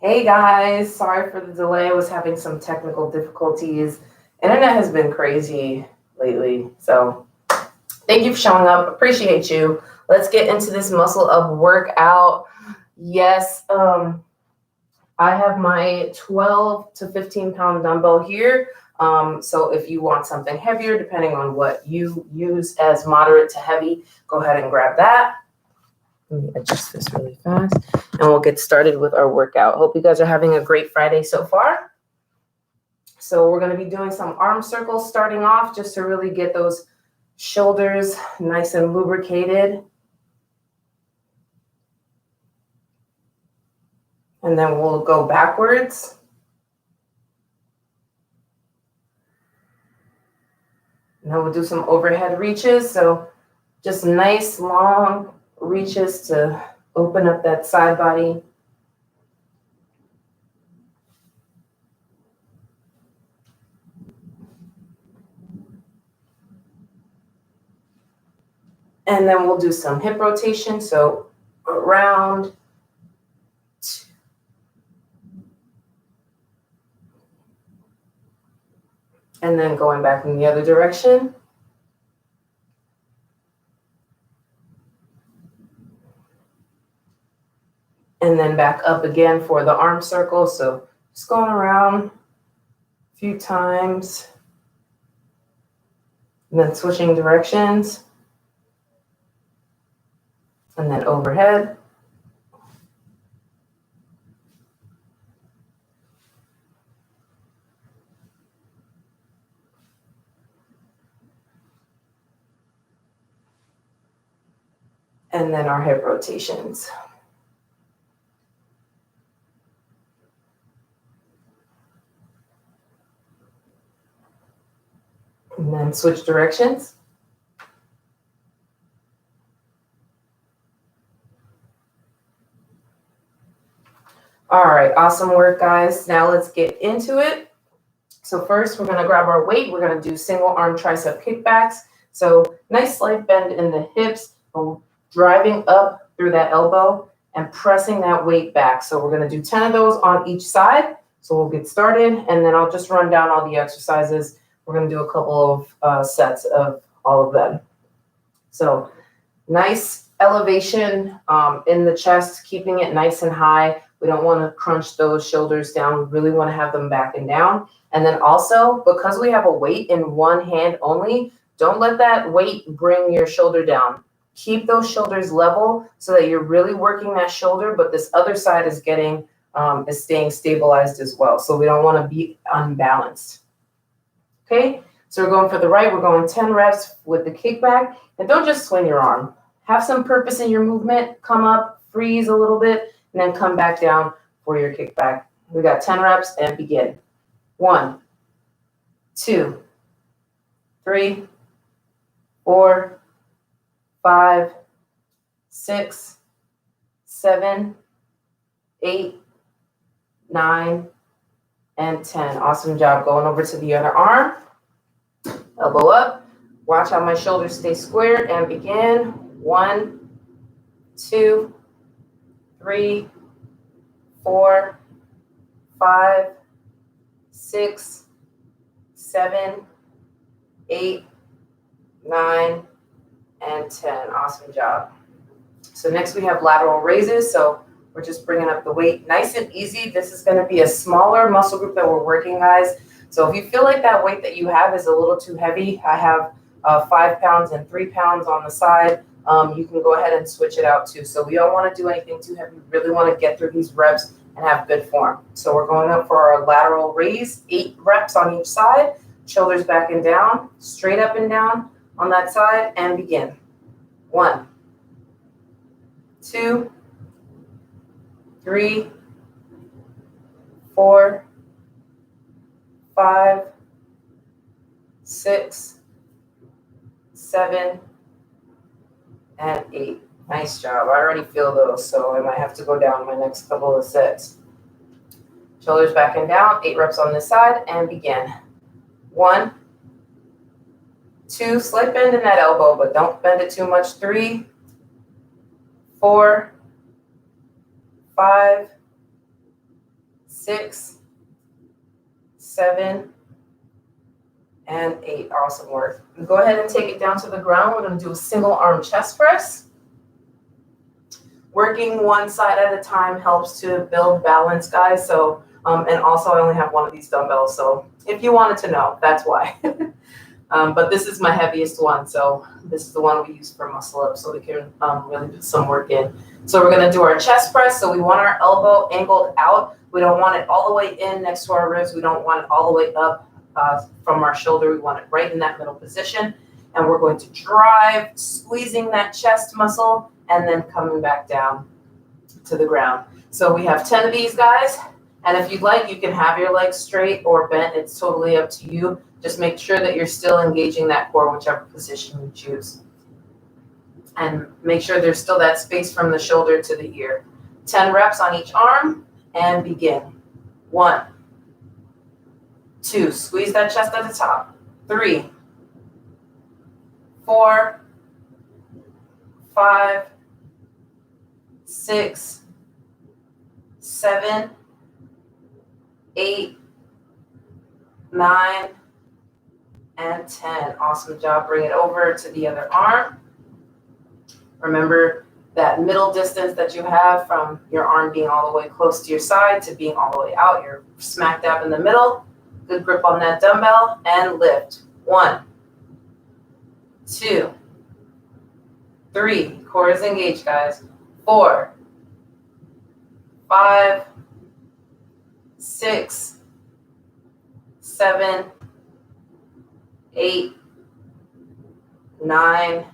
Hey guys, sorry for the delay. I was having some technical difficulties. Internet has been crazy lately. So thank you for showing up. Appreciate you. Let's get into this muscle up workout. Yes, I have my 12 to 15 pound dumbbell here. So if you want something heavier, depending on what you use as moderate to heavy, go ahead and grab that. Let me adjust this really fast and we'll get started with our workout. Hope you guys are having a great Friday so far. So we're going to be doing some arm circles starting off just to really get those shoulders nice and lubricated. And then we'll go backwards. And then we'll do some overhead reaches. So just nice long reaches to open up that side body. And then we'll do some hip rotation. So around, and then going back in the other direction. And then back up again for the arm circle. So just going around a few times. And then switching directions. And then overhead. And then our hip rotations. And then switch directions. All right, awesome work, guys. Now let's get into it. So first, we're going to grab our weight. We're going to do single arm tricep kickbacks. So nice slight bend in the hips, driving up through that elbow and pressing that weight back. So we're going to do 10 of those on each side. So we'll get started, and then I'll just run down all the exercises. We're going to do a couple of sets of all of them. So nice elevation in the chest, keeping it nice and high. We don't want to crunch those shoulders down. We really want to have them back and down. And then also, because we have a weight in one hand only, don't let that weight bring your shoulder down. Keep those shoulders level so that you're really working that shoulder, but this other side is staying stabilized as well. So we don't want to be unbalanced. Okay, so we're going for the right. We're going 10 reps with the kickback. And don't just swing your arm. Have some purpose in your movement. Come up, freeze a little bit, and then come back down for your kickback. We got 10 reps and begin. 1, 2, 3, 4, 5, 6, 7, 8, 9, and 10. Awesome job. Going over to the other arm. Elbow up. Watch how my shoulders stay squared and begin. 1, 2, 3, 4, 5, 6, 7, 8, 9, and 10. Awesome job. So next we have lateral raises. So we're just bringing up the weight nice and easy. This is going to be a smaller muscle group that we're working, guys. So if you feel like that weight that you have is a little too heavy, I have 5 pounds and 3 pounds on the side. You can go ahead and switch it out too. So we don't want to do anything too heavy. We really want to get through these reps and have good form. So we're going up for our lateral raise, 8 reps on each side, shoulders back and down, straight up and down on that side, and begin. 1, 2, 3, 4, 5, 6, 7, and 8. Nice job. I already feel those, so I might have to go down my next couple of sets. Shoulders back and down, 8 reps on this side, and begin. 1, 2, slight bend in that elbow, but don't bend it too much. 3, 4, 5, 6, 7, and 8. Awesome work. Go ahead and take it down to the ground. We're going to do a single arm chest press. Working one side at a time helps to build balance, guys. So, and also I only have one of these dumbbells. So if you wanted to know, that's why. But this is my heaviest one. So this is the one we use for muscle up so we can really put some work in. So we're going to do our chest press. So we want our elbow angled out. We don't want it all the way in next to our ribs. We don't want it all the way up from our shoulder. We want it right in that middle position. And we're going to drive, squeezing that chest muscle, and then coming back down to the ground. So we have 10 of these, guys. And if you'd like, you can have your legs straight or bent. It's totally up to you. Just make sure that you're still engaging that core, whichever position you choose. And make sure there's still that space from the shoulder to the ear. 10 reps on each arm, and begin. 1, 2, squeeze that chest at the top. 3, 4, 5, 6, 7, 8, 9, and 10. Awesome job. Bring it over to the other arm. Remember that middle distance that you have from your arm being all the way close to your side to being all the way out. You're smack dab in the middle. Good grip on that dumbbell and lift. 1, 2, 3. Core is engaged, guys. 4, 5, 6, 7, 8, 9,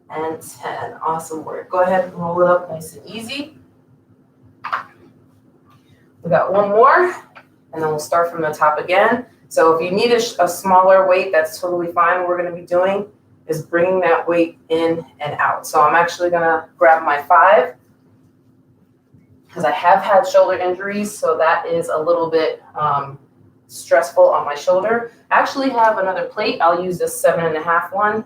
and 10. Awesome work. Go ahead and roll it up nice and easy. We got one more, and then we'll start from the top again. So if you need a smaller weight, that's totally fine. What we're going to be doing is bringing that weight in and out. So I'm actually going to grab my 5 because I have had shoulder injuries, so that is a little bit stressful on my shoulder. I actually have another plate. I'll use this 7.5 one.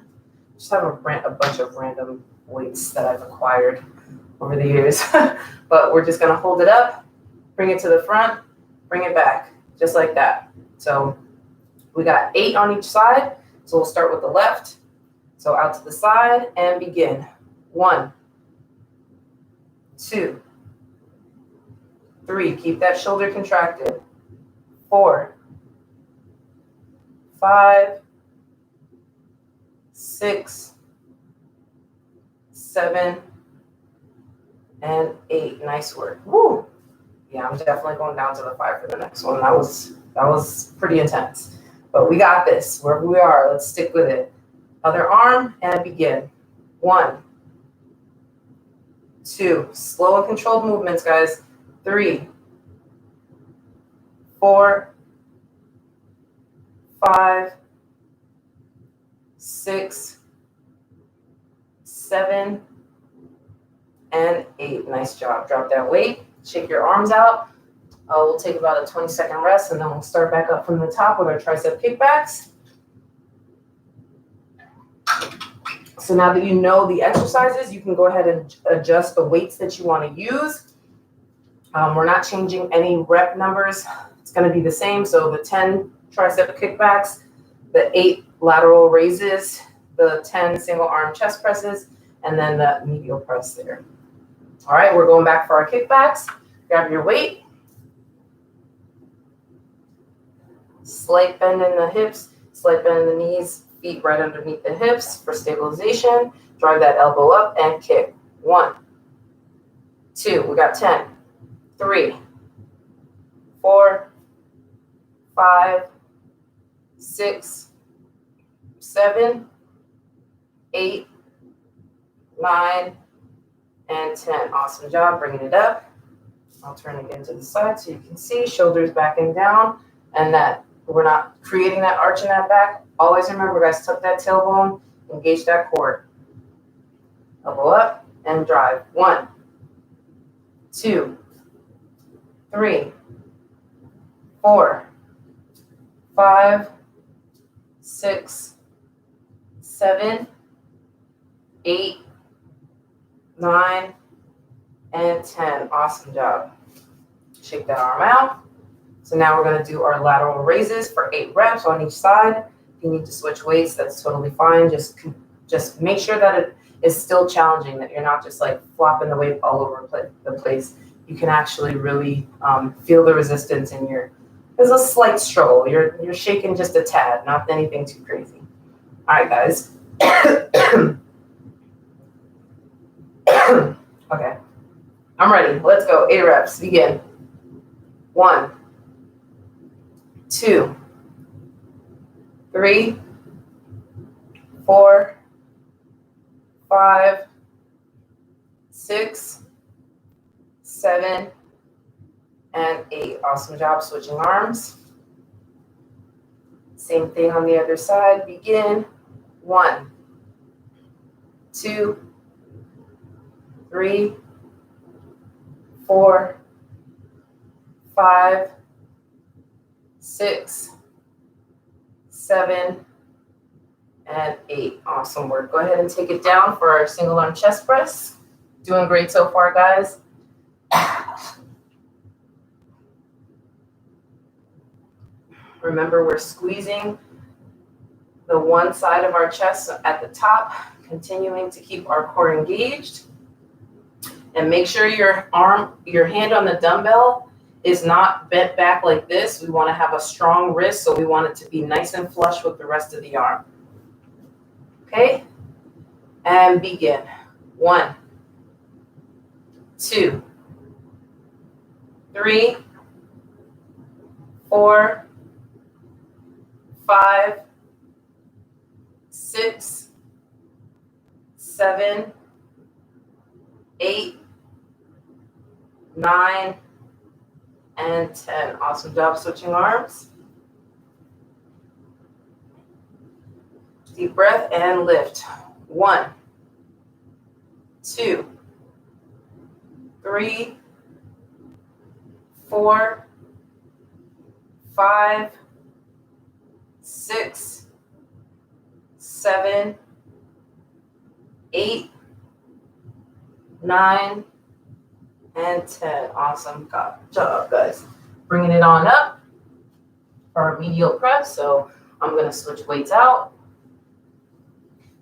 Just have a bunch of random weights that I've acquired over the years. But we're just going to hold it up, bring it to the front, bring it back, just like that. So we got 8 on each side. So we'll start with the left. So out to the side and begin. 1, 2, 3. Keep that shoulder contracted. 4, 5, 6, 7, and 8. Nice work. Woo! Yeah, I'm definitely going down to the 5 for the next one. That was pretty intense. But we got this. Wherever we are, let's stick with it. Other arm and begin. 1, 2. Slow and controlled movements, guys. 3, 4, 5, 6, 7, and 8. Nice job. Drop that weight. Shake your arms out. We'll take about a 20-second rest, and then we'll start back up from the top with our tricep kickbacks. So now that you know the exercises, you can go ahead and adjust the weights that you want to use. We're not changing any rep numbers. It's going to be the same. So the 10 tricep kickbacks, the 8 lateral raises, the 10 single arm chest presses, and then the medial press there. All right, we're going back for our kickbacks. Grab your weight. Slight bend in the hips, slight bend in the knees, feet right underneath the hips for stabilization. Drive that elbow up and kick. 1, 2, we got 10, 3, 4, 5, 6, 7, 8, 9, and 10. Awesome job bringing it up. I'll turn again to the side so you can see shoulders backing down and that we're not creating that arch in that back. Always remember, guys, tuck that tailbone, engage that core. Elbow up and drive. 1, 2, 3, 4, 5, 6, 7, 8, 9, and 10. Awesome job. Shake that arm out. So now we're going to do our lateral raises for 8 reps on each side. If you need to switch weights, that's totally fine. Just make sure that it is still challenging, that you're not just like flopping the weight all over the place. You can actually really feel the resistance in there's a slight struggle. You're shaking just a tad, not anything too crazy. All right, guys. Okay. I'm ready. Let's go. 8 reps. Begin. 1, 2, 3, 4, 5, 6, 7, and 8. Awesome job switching arms. Same thing on the other side. Begin. 1, 2, 3, 4, 5, 6, 7, and 8. Awesome work. Go ahead and take it down for our single arm chest press. Doing great so far, guys. Remember, we're squeezing the one side of our chest at the top, continuing to keep our core engaged. And make sure your hand on the dumbbell is not bent back like this. We want to have a strong wrist, so we want it to be nice and flush with the rest of the arm. Okay? And begin. 1, 2, 3, 4, 5, 6, 7, 8, 9, and 10. Awesome job switching arms. Deep breath and lift. 1, 2, 3, 4, 5, 6, 7, 8, 9, and 10. Awesome job, guys. Bringing it on up for our medial press. So I'm going to switch weights out.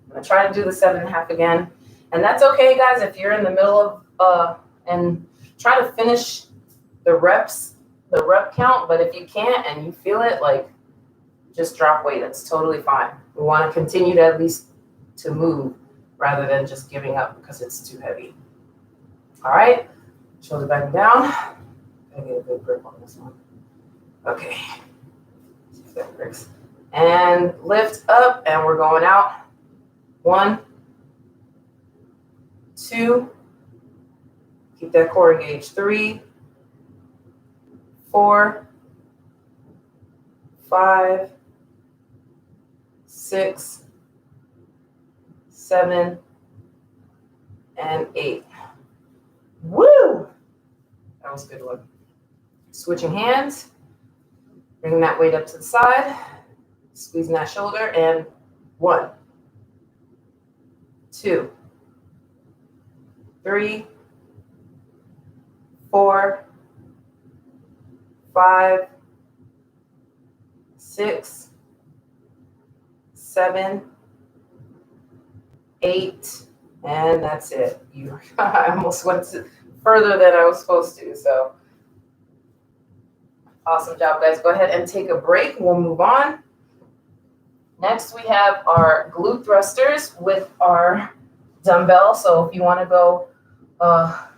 I'm going to try to do the 7.5 again. And that's okay, guys, if you're in the middle of, and try to finish the rep count. But if you can't and you feel it, like, just drop weight. That's totally fine. We want to continue to at least to move rather than just giving up because it's too heavy. All right. Shoulder back and down. Gotta get a good grip on this one. Okay. See if that works. And lift up, and we're going out. 1, 2. Keep that core engaged. 3, 4, 5, 6, 7, and 8. Woo! That was a good one. Switching hands. Bringing that weight up to the side. Squeezing that shoulder. And 1, 2, 3, 4, 5, 6, 7, 8, and that's it. I almost went further than I was supposed to. So awesome job, guys. Go ahead and take a break. We'll move on. Next, we have our glute thrusters with our dumbbell. So if you want to go a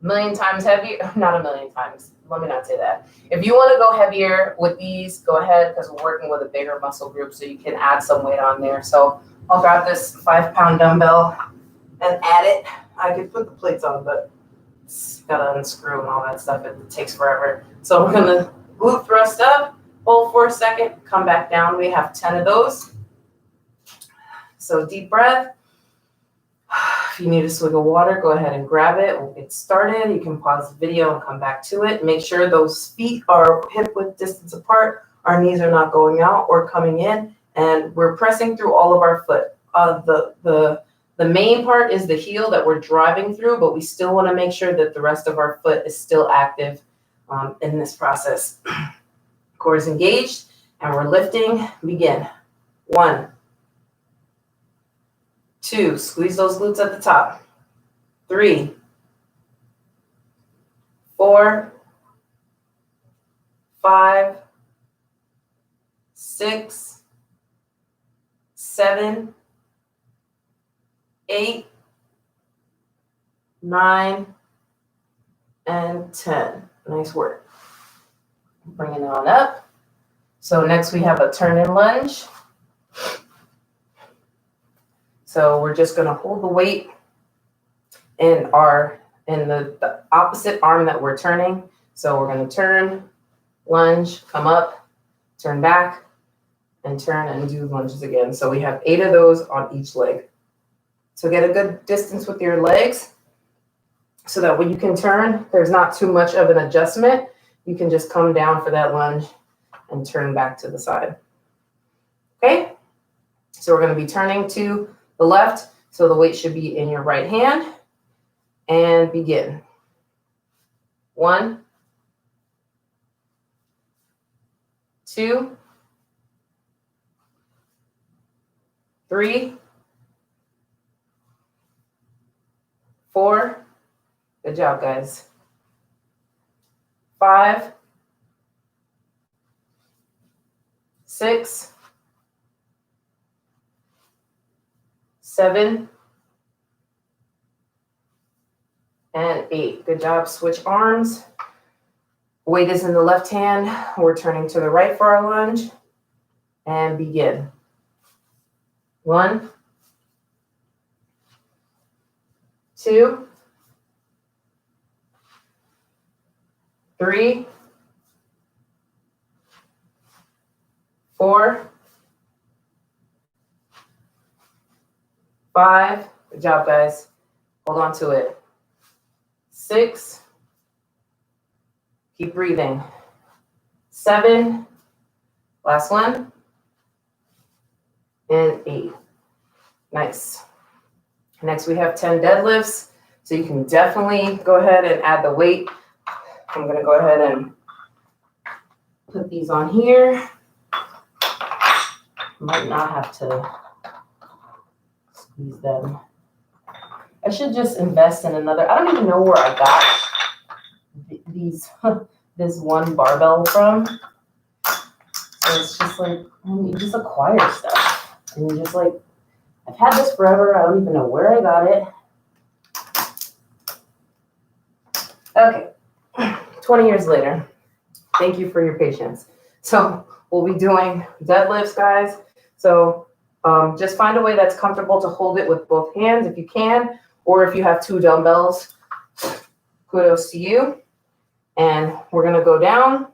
million times heavier, not a million times, let me not say that. If you want to go heavier with these, go ahead, because we're working with a bigger muscle group, so you can add some weight on there. So I'll grab this 5-pound dumbbell and add it. I could put the plates on, but it's got to unscrew and all that stuff. It takes forever. So we're going to glute thrust up, hold for a second, come back down. We have 10 of those. So deep breath. If you need a swig of water, go ahead and grab it. We'll get started. You can pause the video and come back to it. Make sure those feet are hip width distance apart. Our knees are not going out or coming in. And we're pressing through all of our foot. The main part is the heel that we're driving through, but we still want to make sure that the rest of our foot is still active in this process. Core is engaged, and we're lifting. Begin. 1, 2, squeeze those glutes at the top. 3, 4, 5, 6, 7, 8, 9, and 10. Nice work. Bring it on up. So next we have a turn and lunge. So we're just going to hold the weight in the opposite arm that we're turning. So we're going to turn, lunge, come up, turn back, and turn and do lunges again. So we have 8 of those on each leg. So get a good distance with your legs so that when you can turn, there's not too much of an adjustment. You can just come down for that lunge and turn back to the side. Okay? So we're going to be turning to the left. So the weight should be in your right hand. And begin. 1, 2, 3, 4. Good job, guys. 5, 6, 7, and 8. Good job. Switch arms. Weight is in the left hand. We're turning to the right for our lunge. And begin. 1, 2, 3, 4, 5. Good job, guys. Hold on to it. 6. Keep breathing. 7. Last one. And 8. Nice. Next, we have 10 deadlifts. So you can definitely go ahead and add the weight. I'm going to go ahead and put these on here. Might not have to squeeze them. I should just invest in another. I don't even know where I got this one barbell from. So it's just like, you just acquire stuff. And you're just like, I've had this forever. I don't even know where I got it. Okay, 20 years later. Thank you for your patience. So we'll be doing deadlifts, guys. So just find a way that's comfortable to hold it with both hands if you can, or if you have 2 dumbbells, kudos to you. And we're gonna go down.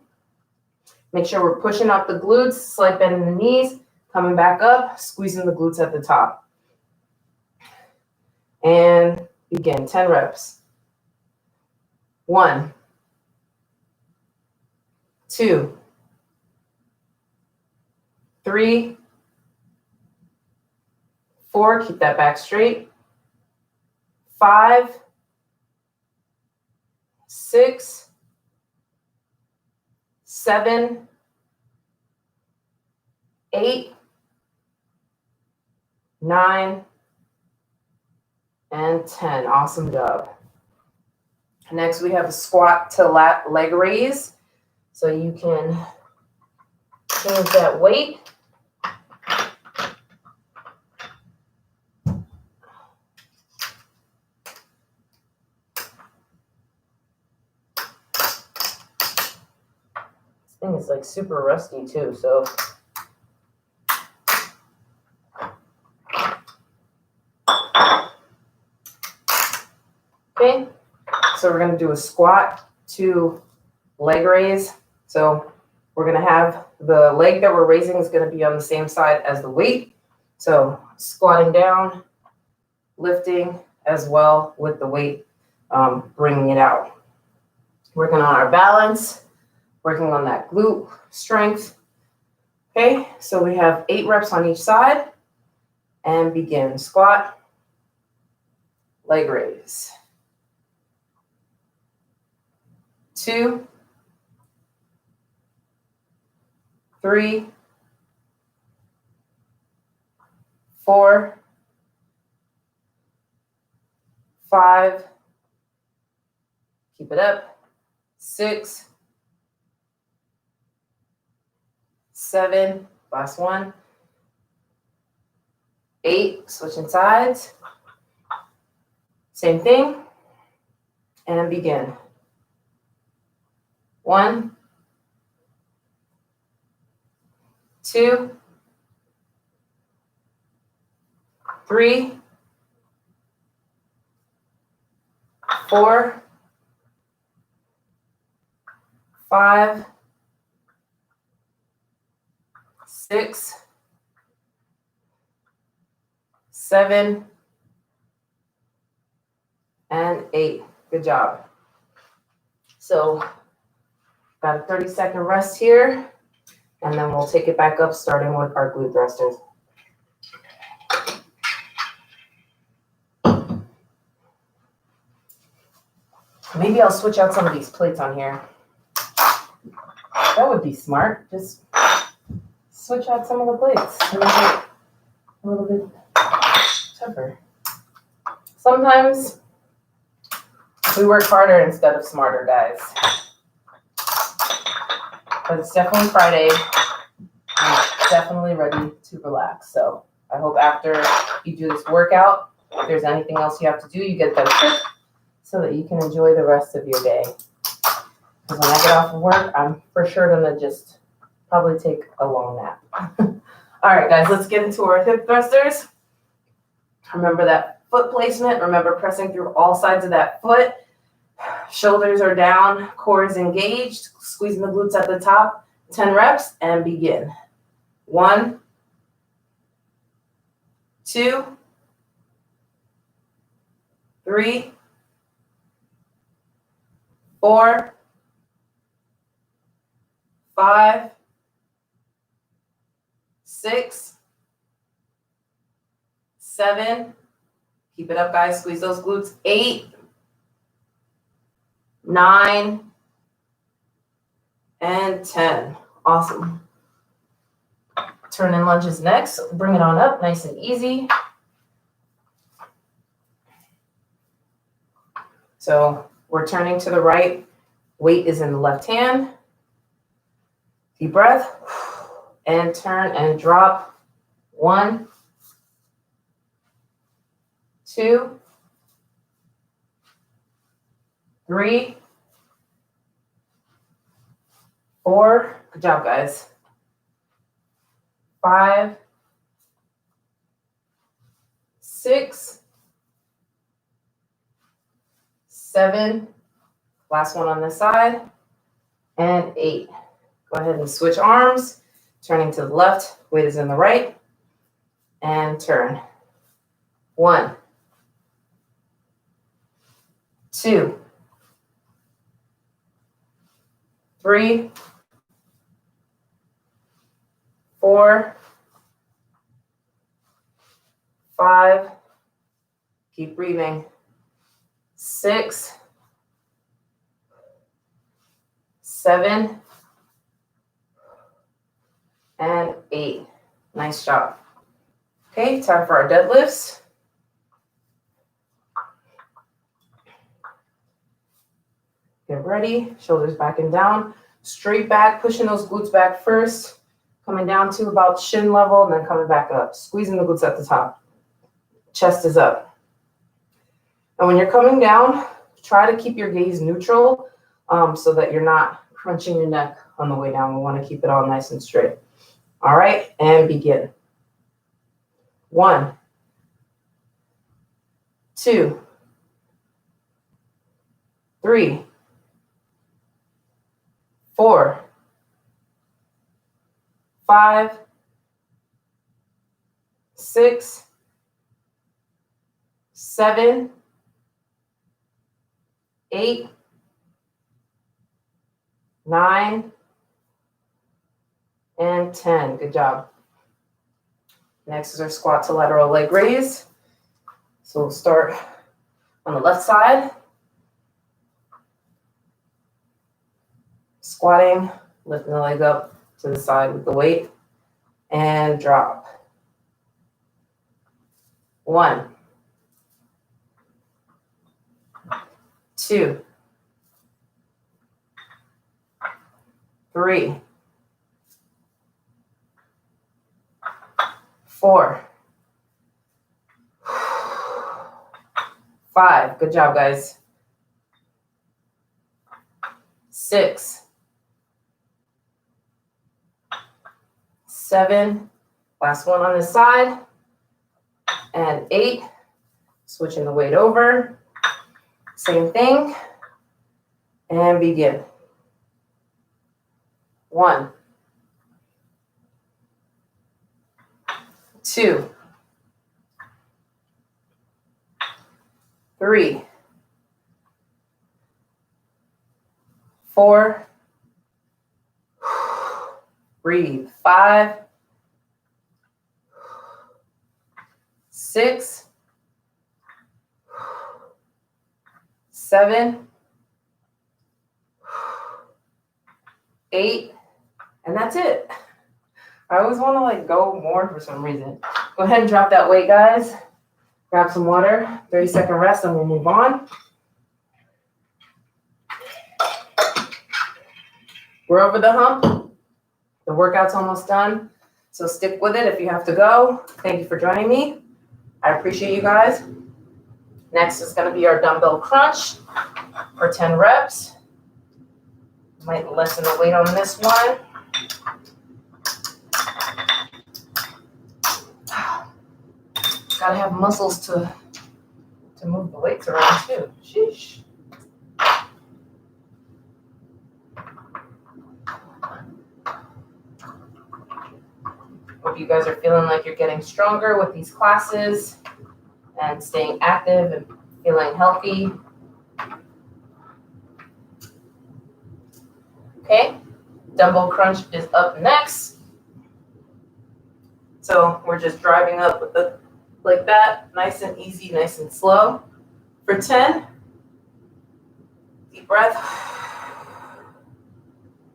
Make sure we're pushing up the glutes, slight bend in the knees, coming back up, squeezing the glutes at the top. And begin, 10 reps. 1, 2, 3, 4, keep that back straight. 5, 6, 7, 8, 9, and 10. Awesome job. Next, we have a squat to leg raise. So you can change that weight. This thing is like super rusty too, so. Okay, so we're going to do a squat to leg raise. So we're going to have the leg that we're raising is going to be on the same side as the weight. So squatting down, lifting as well with the weight, bringing it out. Working on our balance, working on that glute strength. Okay, so we have 8 reps on each side and begin. Squat, leg raise. 2, 3, 4, 5, keep it up, 6, 7, last one, 8, switching sides, same thing, and begin. 1, 2, 3, 4, 5, 6, 7, and 8. Good job. So got a 30-second rest here, and then we'll take it back up starting with our glute thrusters. Maybe I'll switch out some of these plates on here. That would be smart. Just switch out some of the plates to make it a little bit tougher. Sometimes we work harder instead of smarter, guys. But it's definitely Friday. I'm definitely ready to relax. So I hope after you do this workout, if there's anything else you have to do, you get that quick so that you can enjoy the rest of your day. Because when I get off of work, I'm for sure gonna just probably take a long nap. All right, guys, let's get into our hip thrusters. Remember that foot placement. Remember pressing through all sides of that foot. Shoulders are down, core is engaged, squeezing the glutes at the top. 10 reps and begin. 1, 2, 3, 4, 5, 6, 7. Keep it up, guys. Squeeze those glutes. 8, 9, and 10. Awesome. Turn in lunges next. Bring it on up, nice and easy. So we're turning to the right. Weight is in the left hand. Deep breath. And turn and drop. 1, 2, 3, 4. Good job, guys. 5, 6, 7. Last one on this side. And 8. Go ahead and switch arms. Turning to the left. Weight is in the right. And turn. 1, 2, 3, 4, 5. Keep breathing. 6, 7, and 8. Nice job. Okay, time for our deadlifts. Get ready. Shoulders back and down. Straight back, pushing those glutes back first. Coming down to about shin level and then coming back up. Squeezing the glutes at the top. Chest is up. And when you're coming down, try to keep your gaze neutral so that you're not crunching your neck on the way down. We want to keep it all nice and straight. All right, and begin. 1, 2, 3, 4, 5, 6, 7, 8, 9, and 10. Good job. Next is our squat to lateral leg raise. So we'll start on the left side. Squatting, lifting the leg up to the side with the weight and drop. 1, 2, 3, 4, 5. Good job, guys. 6, 7. Last one on this side. And 8. Switching the weight over. Same thing. And begin. 1, 2, 3, 4. Breathe. 5, 6, 7, 8, and that's it. I always want to like go more for some reason. Go ahead and drop that weight, guys. Grab some water, 30-second rest, and we'll move on. We're over the hump. The workout's almost done, so stick with it if you have to go. Thank you for joining me. I appreciate you guys. Next is going to be our dumbbell crunch for 10 reps. Might lessen the weight on this one. Gotta have muscles to move the weights around too. Sheesh. Hope you guys are feeling like you're getting stronger with these classes and staying active and feeling healthy. Okay, dumbbell crunch is up next. So we're just driving up with the like that, nice and easy, nice and slow. For 10, deep breath,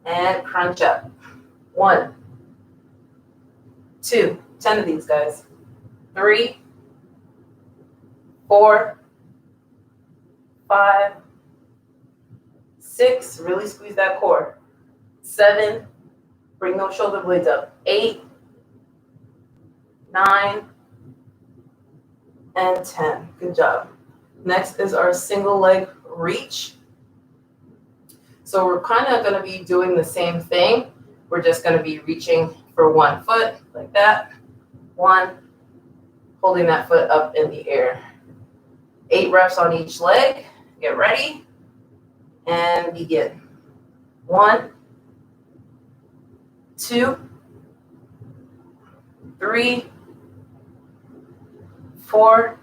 and crunch up. 1, 2, 10 of these guys. 3, 4, 5, 6, really squeeze that core. 7, bring those shoulder blades up. 8, 9, and 10. Good job. Next is our single leg reach. So we're kind of going to be doing the same thing. We're just going to be reaching for one foot like that. 1, holding that foot up in the air. 8 reps on each leg. Get ready and begin. 1, 2, 3, 4,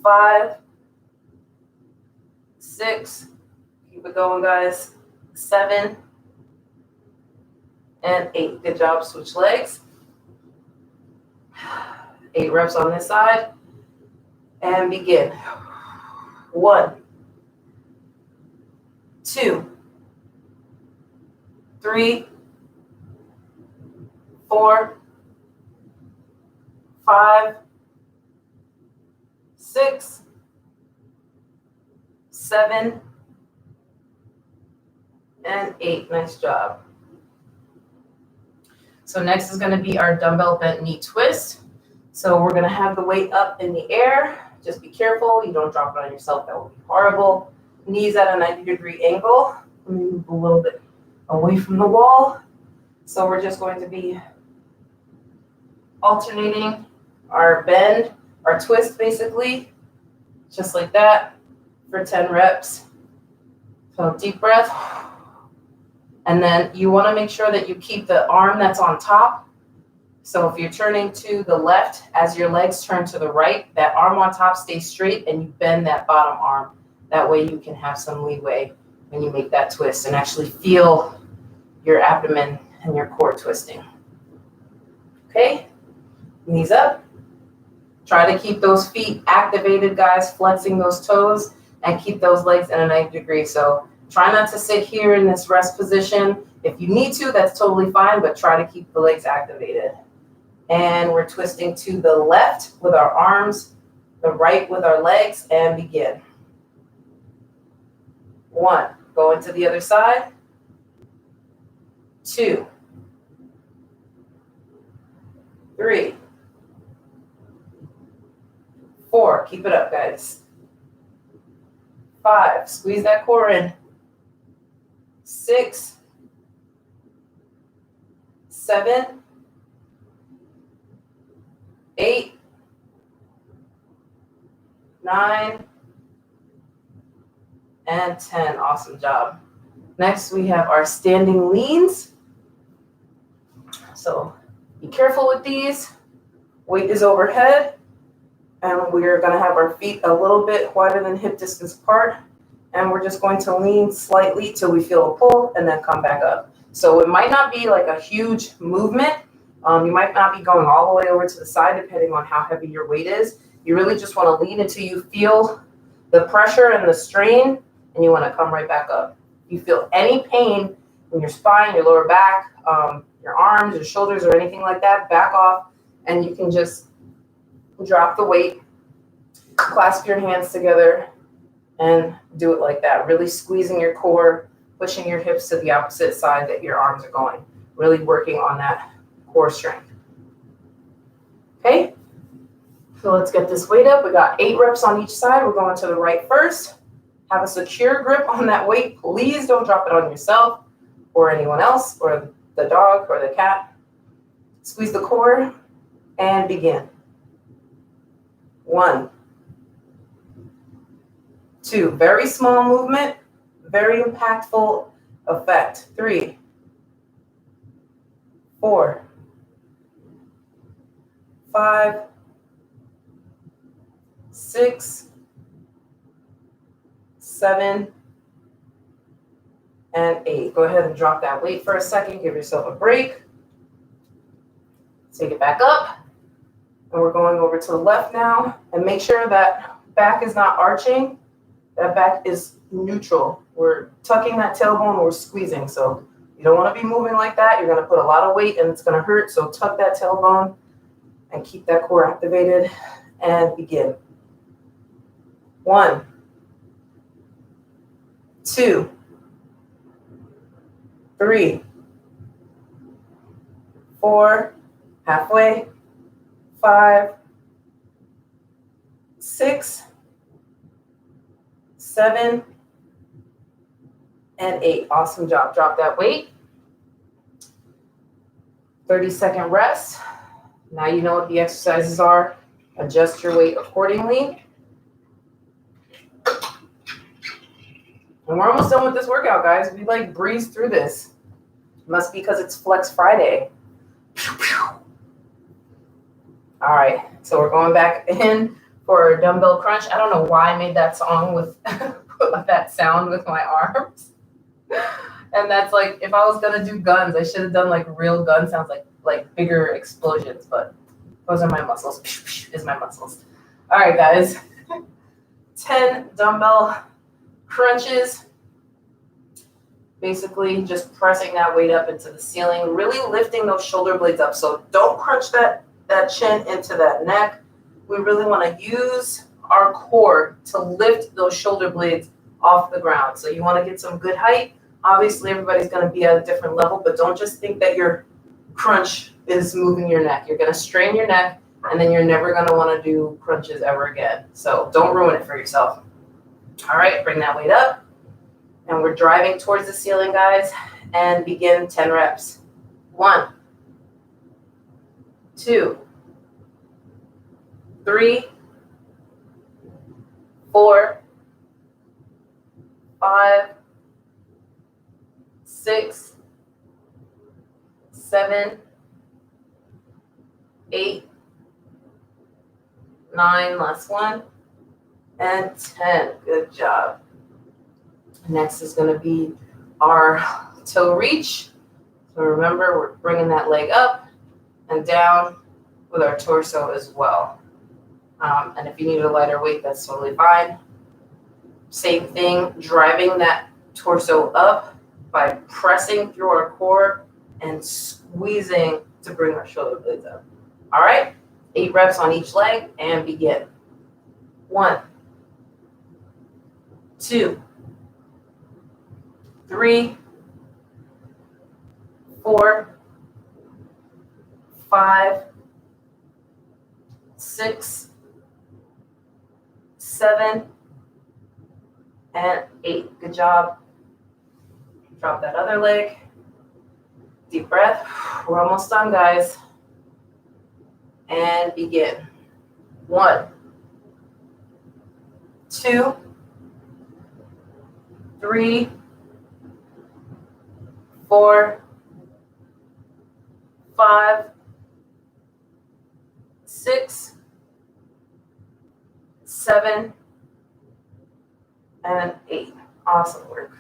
5, 6, keep it going, guys. 7, and 8. Good job. Switch legs. 8 reps on this side. And begin. 1, 2, 3, 4, 5, 6, 7, and 8. Nice job. So next is going to be our dumbbell bent knee twist. So we're going to have the weight up in the air. Just be careful. You don't drop it on yourself. That would be horrible. Knees at a 90-degree angle. Let me move a little bit away from the wall. So we're just going to be alternating our bend, our twist basically, just like that for 10 reps. So deep breath. And then you want to make sure that you keep the arm that's on top. So if you're turning to the left, as your legs turn to the right, that arm on top stays straight and you bend that bottom arm. That way you can have some leeway when you make that twist and actually feel your abdomen and your core twisting. Okay, knees up. Try to keep those feet activated, guys, flexing those toes and keep those legs at a 90 degree. So try not to sit here in this rest position. If you need to, that's totally fine, but try to keep the legs activated. And we're twisting to the left with our arms, the right with our legs, and begin. 1, going to the other side. 2, 3, 4, keep it up, guys. 5, squeeze that core in. 6, 7, 8, 9, and 10. Awesome job. Next, we have our standing leans. So be careful with these. Weight is overhead, and we're going to have our feet a little bit wider than hip distance apart, and we're just going to lean slightly till we feel a pull and then come back up. So it might not be like a huge movement. You might not be going all the way over to the side depending on how heavy your weight is. You really just want to lean until you feel the pressure and the strain, and you want to come right back up. If you feel any pain in your spine, your lower back, your arms, your shoulders, or anything like that, back off, and you can just drop the weight, clasp your hands together, and do it like that, really squeezing your core, pushing your hips to the opposite side that your arms are going, really working on that core strength. Okay, so let's get this weight up. We got 8 reps on each side. We're going to the right first. Have a secure grip on that weight. Please don't drop it on yourself or anyone else or the dog or the cat. Squeeze the core and begin. 1, 2, very small movement, very impactful effect. 3, 4, 5, 6, 7, and 8. Go ahead and drop that weight for a second. Give yourself a break. Take it back up. And we're going over to the left now. And make sure that back is not arching. That back is neutral. We're tucking that tailbone. We're squeezing. So you don't want to be moving like that. You're going to put a lot of weight and it's going to hurt. So tuck that tailbone and keep that core activated and begin. 1, 2, 3, 4, halfway, 5, 6, 7, and 8. Awesome job. Drop that weight. 30-second rest. Now you know what the exercises are. Adjust your weight accordingly. And we're almost done with this workout, guys. We like breeze through this. Must be because it's Flex Friday. All right, so we're going back in for a dumbbell crunch. I don't know why I made that song with that sound with my arms. And that's like, if I was gonna do guns, I should have done like real gun sounds, like bigger explosions. But those are my muscles. Is my muscles. All right, guys. 10 dumbbell crunches. Basically just pressing that weight up into the ceiling, really lifting those shoulder blades up. So don't crunch that chin into that neck. We really want to use our core to lift those shoulder blades off the ground. So you want to get some good height. Obviously, everybody's going to be at a different level, but don't just think that your crunch is moving your neck. You're going to strain your neck, and then you're never going to want to do crunches ever again. So don't ruin it for yourself. All right, bring that weight up. And we're driving towards the ceiling, guys, and begin 10 reps. 1, 2, 3, 4, 5, 6, 7, 8, 9, last one, and 10. Good job. Next is going to be our toe reach. So remember, we're bringing that leg up and down with our torso as well. And if you need a lighter weight, that's totally fine. Same thing, driving that torso up by pressing through our core and squeezing to bring our shoulder blades up. All right, 8 reps on each leg and begin. 1, 2, 3, 4, 5, 6, 7, and 8. Good job. Drop that other leg. Deep breath. We're almost done, guys. And begin. 1, 2, 3, 4, 5, 6, 7, and 8. Awesome work.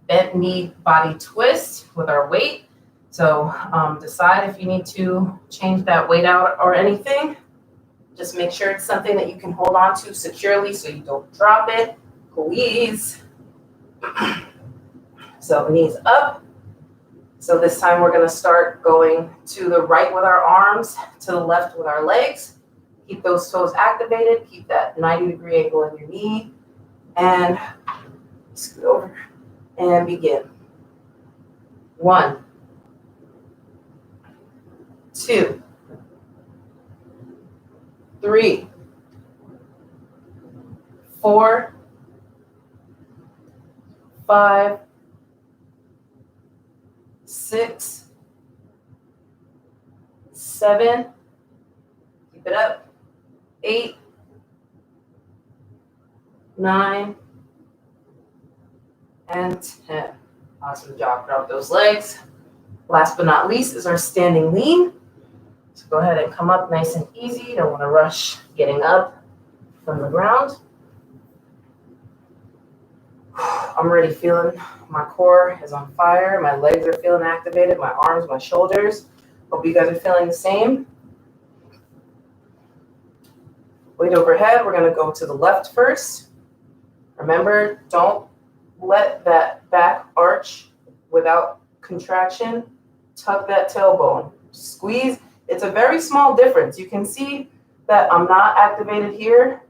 Bent knee body twist with our weight. So decide if you need to change that weight out or anything. Just make sure it's something that you can hold on to securely so you don't drop it, please. So knees up. So this time we're going to start going to the right with our arms, to the left with our legs. Keep those toes activated. Keep that 90-degree angle in your knee. And scoot over and begin. 1, 2, 3, 4, 5, 6, 7, keep it up, 8, 9, and 10. Awesome job. Drop those legs. Last but not least is our standing lean. So go ahead and come up nice and easy. Don't want to rush getting up from the ground. I'm already feeling my core is on fire. My legs are feeling activated. My arms, my shoulders. Hope you guys are feeling the same. Weight overhead. We're going to go to the left first. Remember, don't let that back arch without contraction. Tuck that tailbone. Squeeze. It's a very small difference. You can see that I'm not activated here,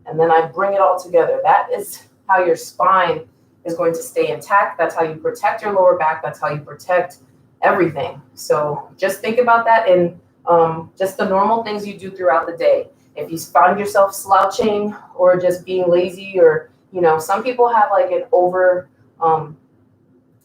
and then I bring it all together. That is how your spine is going to stay intact. That's how you protect your lower back. That's how you protect everything. So just think about that in just the normal things you do throughout the day. If you find yourself slouching or just being lazy, or, you know, some people have like an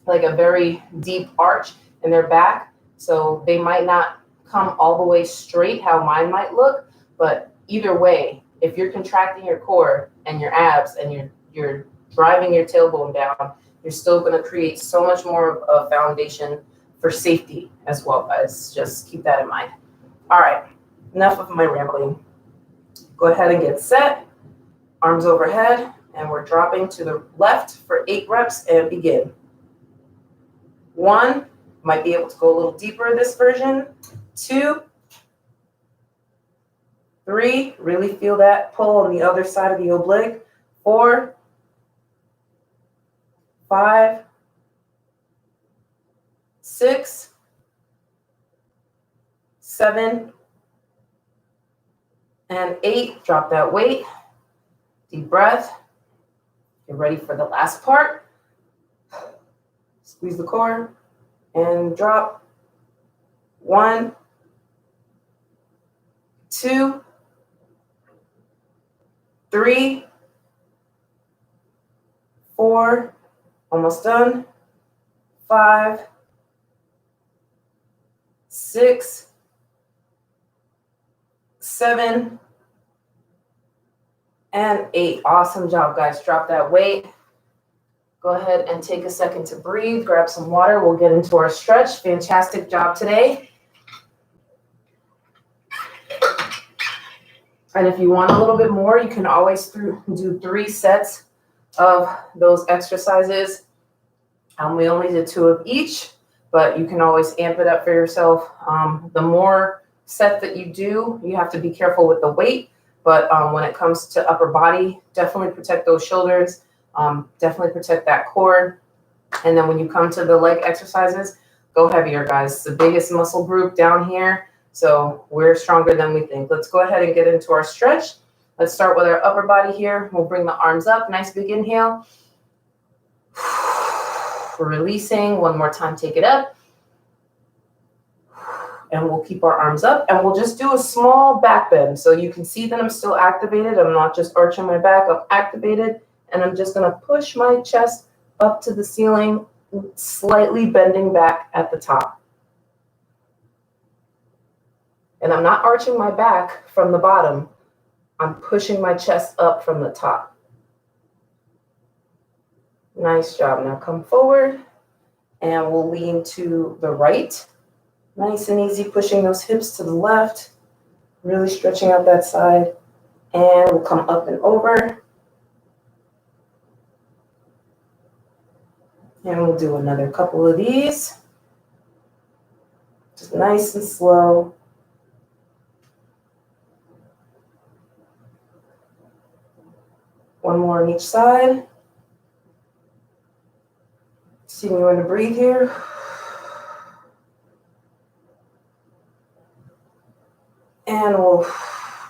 like a very deep arch in their back. So they might not come all the way straight how mine might look. But either way, if you're contracting your core and your abs and you're driving your tailbone down, you're still going to create so much more of a foundation for safety as well, guys. Just keep that in mind. All right, enough of my rambling. Go ahead and get set. Arms overhead, and we're dropping to the left for 8 reps and begin. 1, might be able to go a little deeper in this version. 2, 3, really feel that pull on the other side of the oblique. 4, 5, 6, 7, and 8. Drop that weight. Deep breath. Get ready for the last part. Squeeze the core and drop. 1, 2, 3, 4, almost done. 5, 6, 7, and 8. Awesome job, guys. Drop that weight. Go ahead and take a second to breathe. Grab some water. We'll get into our stretch. Fantastic job today. And if you want a little bit more, you can always do 3 sets of those exercises. We only did 2 of each, but you can always amp it up for yourself. The more sets that you do, you have to be careful with the weight. But when it comes to upper body, definitely protect those shoulders. Definitely protect that core. And then when you come to the leg exercises, go heavier, guys. It's the biggest muscle group down here. So we're stronger than we think. Let's go ahead and get into our stretch. Let's start with our upper body here. We'll bring the arms up. Nice big inhale. We're releasing. One more time, take it up. And we'll keep our arms up. And we'll just do a small back bend. So you can see that I'm still activated. I'm not just arching my back. I'm activated. And I'm just going to push my chest up to the ceiling, slightly bending back at the top. And I'm not arching my back from the bottom. I'm pushing my chest up from the top. Nice job. Now come forward and we'll lean to the right. Nice and easy, pushing those hips to the left, really stretching out that side. And we'll come up and over. And we'll do another couple of these. Just nice and slow. One more on each side. See me when to breathe here. And we'll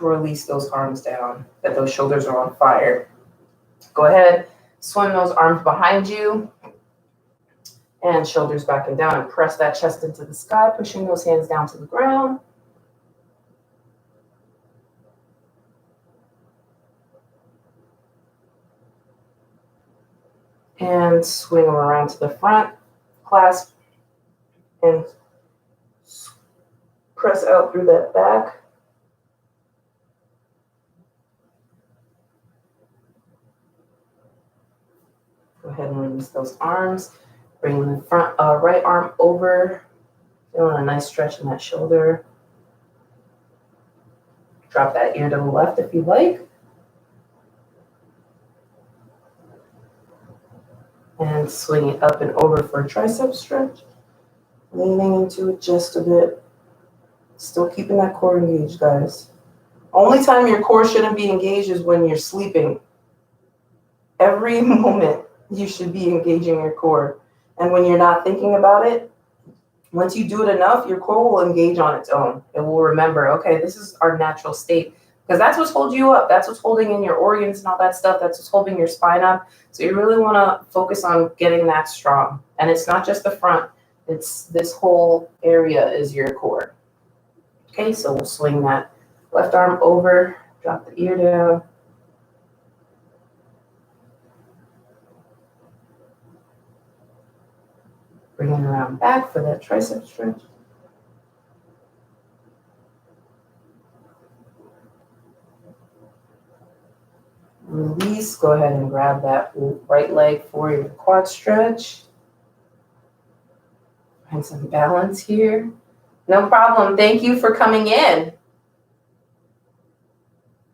release those arms down, that those shoulders are on fire. Go ahead, swing those arms behind you and shoulders back and down, and press that chest into the sky, pushing those hands down to the ground. And swing them around to the front, clasp, and press out through that back. Go ahead and release those arms. Bring the front right arm over. Feeling a nice stretch in that shoulder. Drop that ear to the left if you like. And swing it up and over for a tricep stretch. Leaning into it just a bit. Still keeping that core engaged, guys. Only time your core shouldn't be engaged is when you're sleeping. Every moment you should be engaging your core. And when you're not thinking about it, once you do it enough, your core will engage on its own. It will remember, okay, this is our natural state. Because that's what's holding you up. That's what's holding in your organs and all that stuff. That's what's holding your spine up. So you really want to focus on getting that strong. And it's not just the front. It's this whole area is your core. Okay, so we'll swing that left arm over, drop the ear down. Bring it around back for that tricep stretch. Release, go ahead and grab that right leg for your quad stretch. Find some balance here. No problem. Thank you for coming in.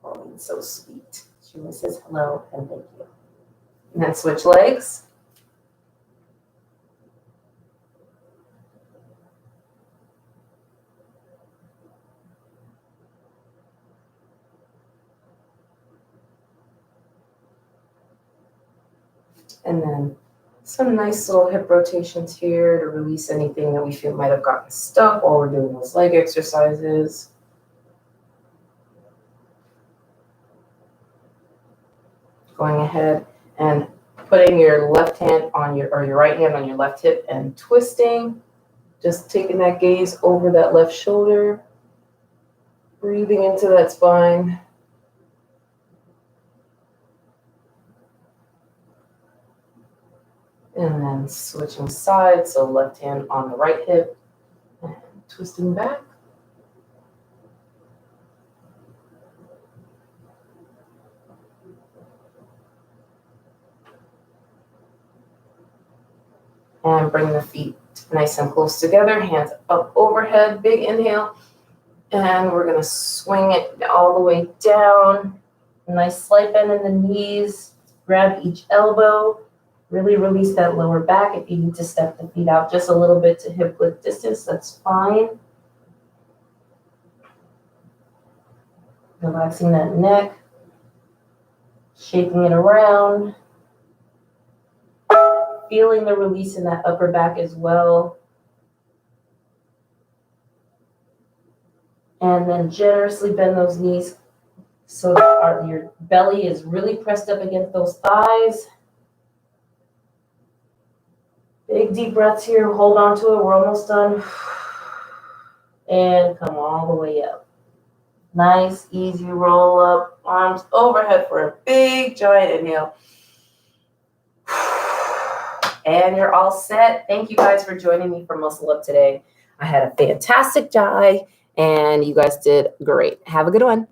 Oh, it's so sweet. She says hello and thank you. And then switch legs. And then some nice little hip rotations here to release anything that we feel might have gotten stuck while we're doing those leg exercises. Going ahead and putting your left hand on your right hand on your left hip and twisting. Just taking that gaze over that left shoulder. Breathing into that spine. And then switching sides, so left hand on the right hip and twisting back. And bring the feet nice and close together, hands up overhead, big inhale. And we're gonna swing it all the way down. Nice slight bend in the knees, grab each elbow. Really release that lower back. If you need to step the feet out just a little bit to hip width distance, that's fine. Relaxing that neck, shaking it around. feeling the release in that upper back as well. And then generously bend those knees so that your belly is really pressed up against those thighs. Big deep breaths here. Hold on to it. We're almost done. And come all the way up. Nice, easy roll up. Arms overhead for a big, giant inhale. And you're all set. Thank you guys for joining me for Muscle Up today. I had a fantastic Jai, and you guys did great. Have a good one.